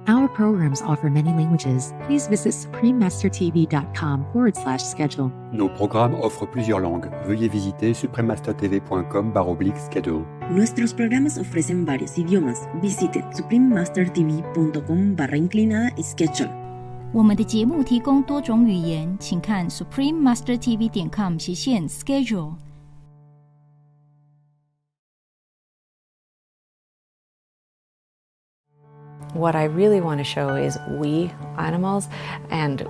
Our programs offer many languages. Please visit suprememastertv.com/schedule. Nos programmes offrent plusieurs langues. Veuillez visiter suprememastertv.com/schedule. Nuestros programas ofrecen varios idiomas. Visite suprememastertv.com/schedule. 我们的节目提供多种语言，请看 suprememastertv.com/schedule。What I really want to show is we animals and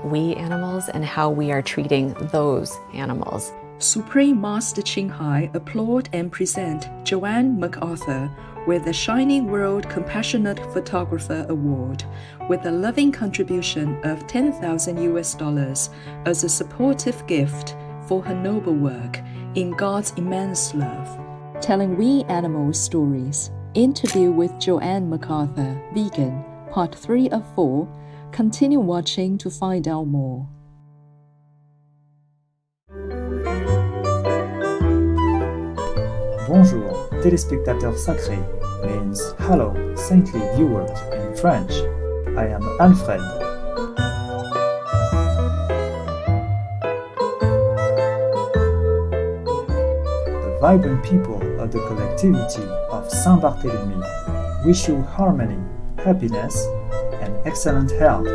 how we are treating those animals. Supreme Master Ching Hai applaud and present Jo-Anne McArthur with the Shining World Compassionate Photographer Award with a loving contribution of $10,000 as a supportive gift for her noble work in God's immense love. Telling we animals stories. Interview with Jo-Anne McArthur, vegan, part 3 of 4. Continue watching to find out more. Bonjour, téléspectateurs sacrés means hello, saintly viewers in French. I am Alfred. The vibrant people of the collectivity of Saint-Barthélemy wish you harmony, happiness, and excellent health.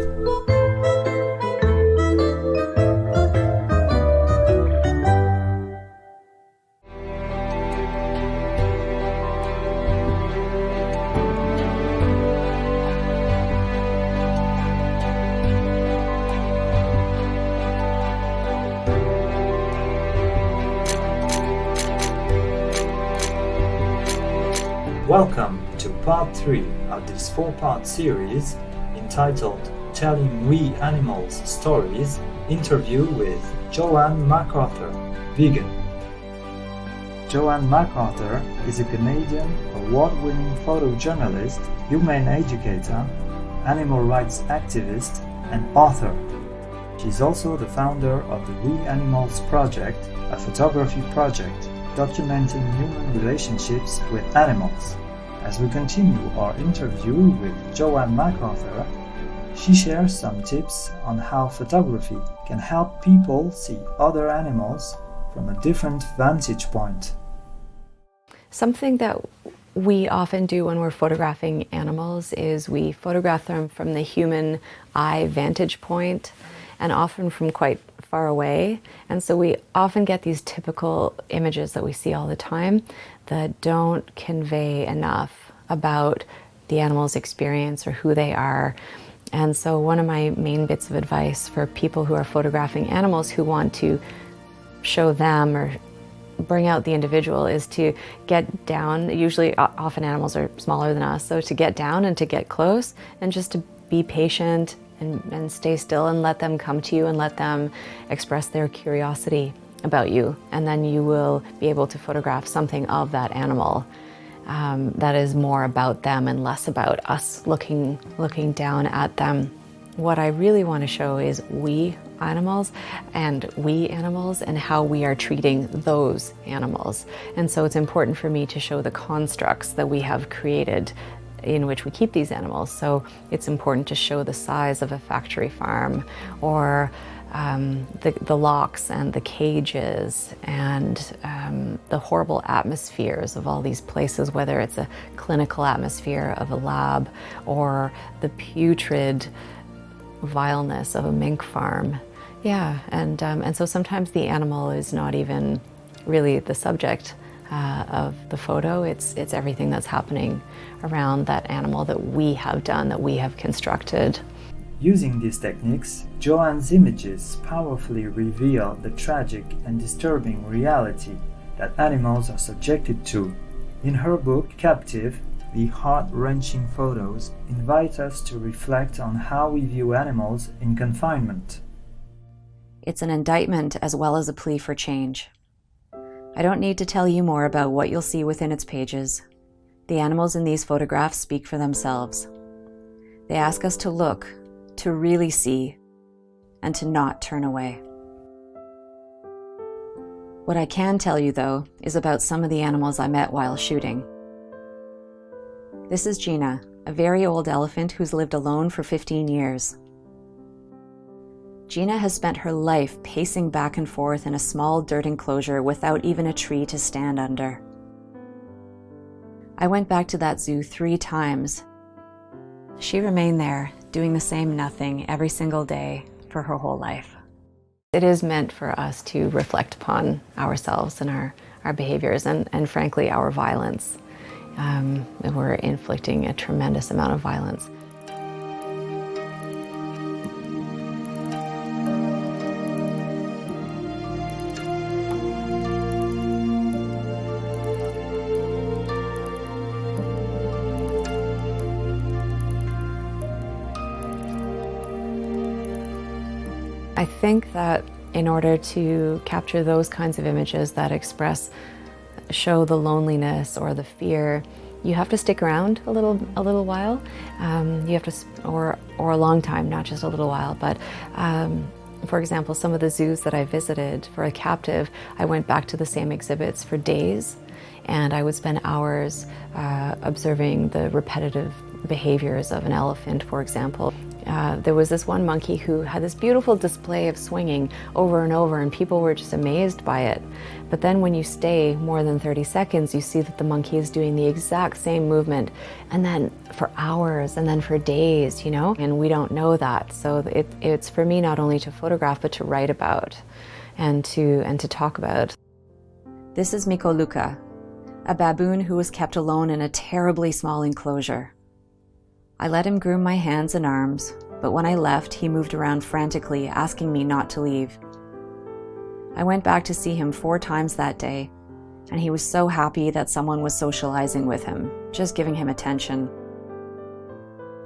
Welcome to part 3 of this 4-part series entitled Telling We Animals Stories, interview with Jo-Anne McArthur, vegan. Jo-Anne McArthur is a Canadian award-winning photojournalist, humane educator, animal rights activist, and author. She is also the founder of the We Animals Project, a photography project documenting human relationships with animals. As we continue our interview with Jo-Anne McArthur, she shares some tips on how photography can help people see other animals from a different vantage point. Something that we often do when we're photographing animals is we photograph them from the human eye vantage point, and often from quite far away. And so we often get these typical images that we see all the time that don't convey enough about the animal's experience or who they are. And so one of my main bits of advice for people who are photographing animals who want to show them or bring out the individual is to get down. Usually, often animals are smaller than us, so to get down and to get close and just to be patient and stay still and let them come to you and let them express their curiosity about you. And then you will be able to photograph something of that animal that is more about them and less about us looking down at them. What I really want to show is we animals and how we are treating those animals. And so it's important for me to show the constructs that we have created in which we keep these animals. So it's important to show the size of a factory farm, or the locks and the cages and the horrible atmospheres of all these places, whether it's a clinical atmosphere of a lab or the putrid vileness of a mink farm. Yeah, and so sometimes the animal is not even really the subject of the photo. It's everything that's happening around that animal that we have done, that we have constructed. Using these techniques, Jo-Anne's images powerfully reveal the tragic and disturbing reality that animals are subjected to. In her book, Captive, the heart-wrenching photos invite us to reflect on how we view animals in confinement. It's an indictment as well as a plea for change. I don't need to tell you more about what you'll see within its pages. The animals in these photographs speak for themselves. They ask us to look, to really see, and to not turn away. What I can tell you, though, is about some of the animals I met while shooting. This is Gina, a very old elephant who's lived alone for 15 years. Gina has spent her life pacing back and forth in a small dirt enclosure without even a tree to stand under. I went back to that zoo 3 times. She remained there, doing the same nothing every single day for her whole life. It is meant for us to reflect upon ourselves and our behaviors and frankly, our violence. We're inflicting a tremendous amount of violence. I think that in order to capture those kinds of images that show the loneliness or the fear, you have to stick around a little while. You have to, or a long time, not just a little while. But for example, some of the zoos that I visited for a captive, I went back to the same exhibits for days, and I would spend hours observing the repetitive behaviors of an elephant, for example. There was this one monkey who had this beautiful display of swinging over and over, and people were just amazed by it. But then when you stay more than 30 seconds, you see that the monkey is doing the exact same movement, and then for hours, and then for days, you know? And we don't know that. So it's for me not only to photograph, but to write about and to talk about. This is Miko Luka, a baboon who was kept alone in a terribly small enclosure. I let him groom my hands and arms, but when I left, he moved around frantically, asking me not to leave. I went back to see him 4 times that day, and he was so happy that someone was socializing with him, just giving him attention.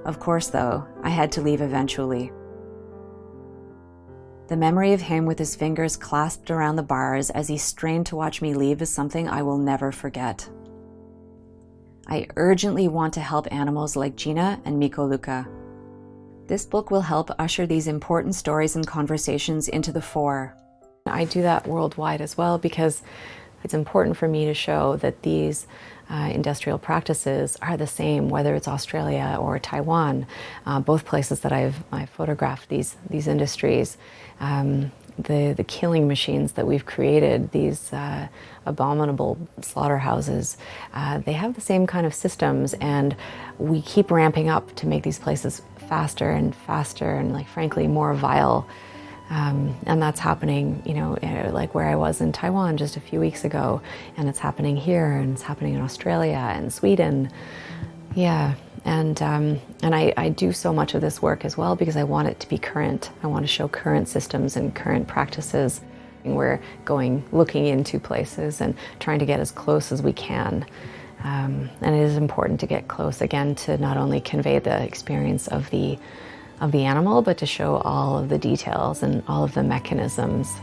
Of course, though, I had to leave eventually. The memory of him with his fingers clasped around the bars as he strained to watch me leave is something I will never forget. I urgently want to help animals like Gina and Miko Luka. This book will help usher these important stories and conversations into the fore. I do that worldwide as well because it's important for me to show that these industrial practices are the same, whether it's Australia or Taiwan, both places that I've photographed these industries. The killing machines that we've created, these abominable slaughterhouses, they have the same kind of systems, and we keep ramping up to make these places faster and faster and, like, frankly, more vile. And that's happening, you know, like where I was in Taiwan just a few weeks ago, and it's happening here, and it's happening in Australia and Sweden. Yeah. And I do so much of this work as well because I want it to be current. I want to show current systems and current practices. We're looking into places and trying to get as close as we can. And it is important to get close, again, to not only convey the experience of the animal, but to show all of the details and all of the mechanisms.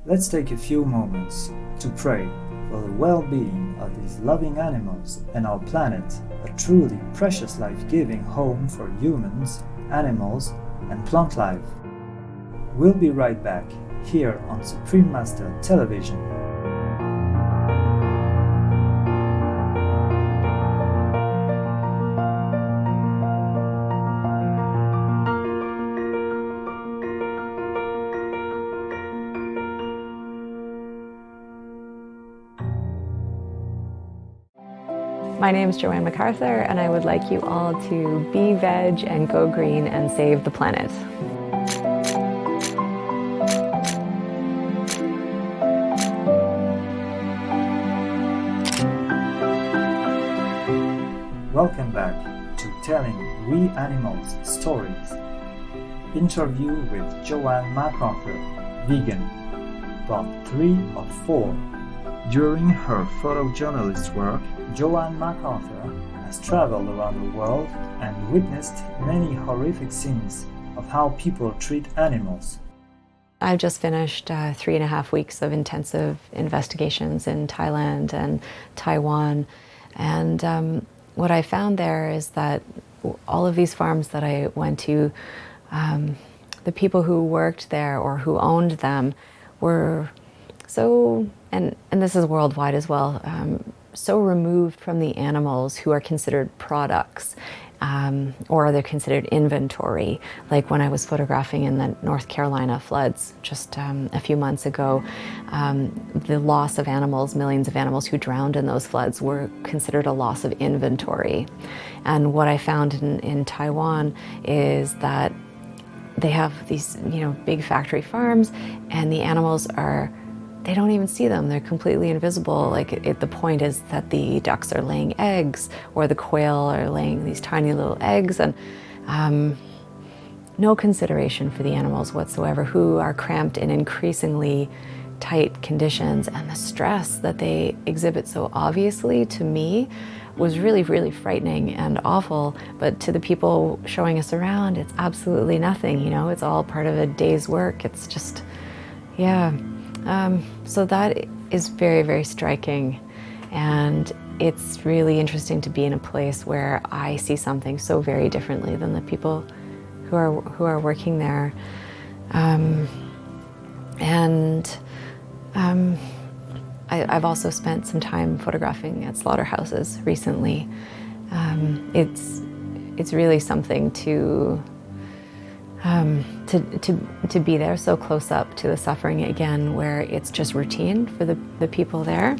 Let's take a few moments to pray for the well-being of these loving animals and our planet, a truly precious life-giving home for humans, animals, and plant life. We'll be right back here on Supreme Master Television. My name is Jo-Anne McArthur, and I would like you all to be veg and go green and save the planet. Welcome back to Telling We Animals Stories. Interview with Jo-Anne McArthur, vegan, part 3 of 4. During her photojournalist work, Jo-Anne McArthur has traveled around the world and witnessed many horrific scenes of how people treat animals. I've just finished 3.5 weeks of intensive investigations in Thailand and Taiwan, and what I found there is that all of these farms that I went to, the people who worked there or who owned them were so, and this is worldwide as well, so removed from the animals who are considered products, or they're considered inventory. Like when I was photographing in the North Carolina floods just a few months ago, the loss of animals, millions of animals who drowned in those floods were considered a loss of inventory. And what I found in Taiwan is that they have these, big factory farms, and the animals they don't even see them. They're completely invisible. The point is that the ducks are laying eggs, or the quail are laying these tiny little eggs, and no consideration for the animals whatsoever, who are cramped in increasingly tight conditions. And the stress that they exhibit so obviously, to me, was really, really frightening and awful. But to the people showing us around, it's absolutely nothing. It's all part of a day's work. It's just, yeah. So that is very, very striking, and it's really interesting to be in a place where I see something so very differently than the people who are working there. I've also spent some time photographing at slaughterhouses recently. It's really something to be there so close up to the suffering again, where it's just routine for the people there.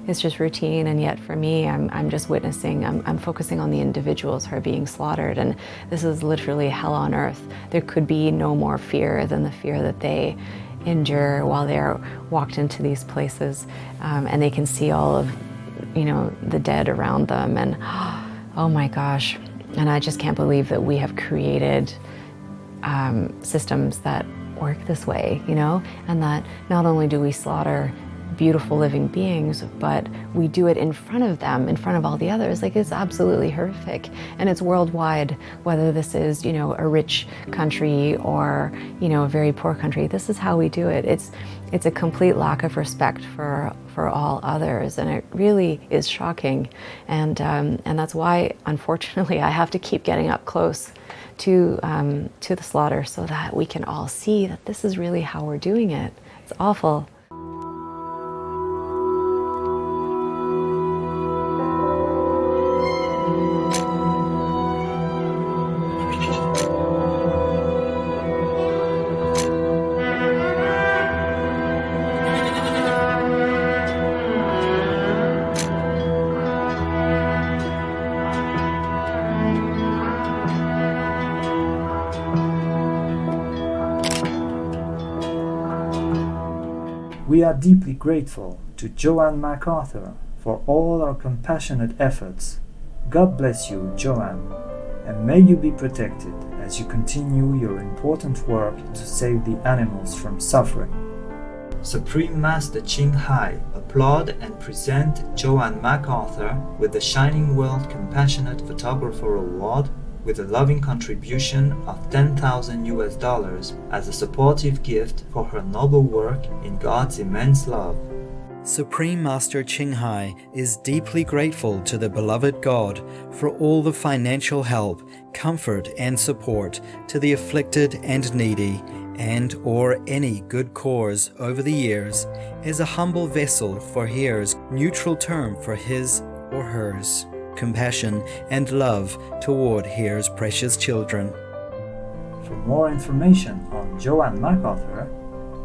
It's just routine, and yet for me, I'm just witnessing, I'm focusing on the individuals who are being slaughtered, and this is literally hell on earth. There could be no more fear than the fear that they endure while they're walked into these places, and they can see all of, the dead around them, and oh my gosh, and I just can't believe that we have created systems that work this way, and that not only do we slaughter beautiful living beings, but we do it in front of them, in front of all the others. It's absolutely horrific, and it's worldwide, whether this is, a rich country or, a very poor country. This is how we do it. It's a complete lack of respect for all others, and it really is shocking, and that's why, unfortunately, I have to keep getting up close to the slaughter, so that we can all see that this is really how we're doing it. It's awful. We are deeply grateful to Jo-Anne McArthur for all our compassionate efforts. God bless you, Jo-Anne, and may you be protected as you continue your important work to save the animals from suffering. Supreme Master Ching Hai applaud and present Jo-Anne McArthur with the Shining World Compassionate Photographer Award with a loving contribution of $10,000 as a supportive gift for her noble work in God's immense love. Supreme Master Ching Hai is deeply grateful to the beloved God for all the financial help, comfort, and support to the afflicted and needy, and or any good cause over the years, as a humble vessel for his neutral term for his or hers compassion and love toward his precious children. For more information on Jo-Anne McArthur,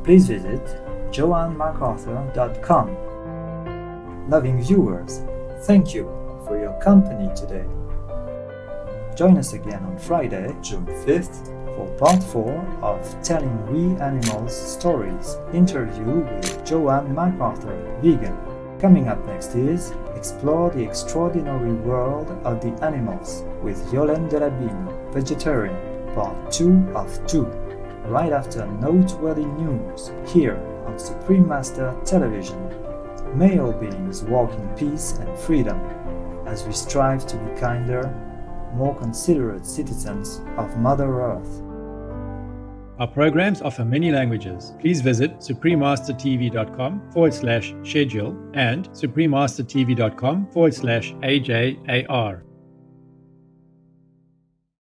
please visit joannemacArthur.com. Loving viewers, thank you for your company today. Join us again on Friday, June 5th, for part 4 of Telling We Animals Stories, interview with Jo-Anne McArthur, vegan. Coming up next is Explore the Extraordinary World of the Animals with Yolande Delabine, vegetarian, part 2 of 2, right after noteworthy news here on Supreme Master Television. May all beings walk in peace and freedom as we strive to be kinder, more considerate citizens of Mother Earth. Our programs offer many languages. Please visit suprememastertv.com/schedule and suprememastertv.com/AJAR.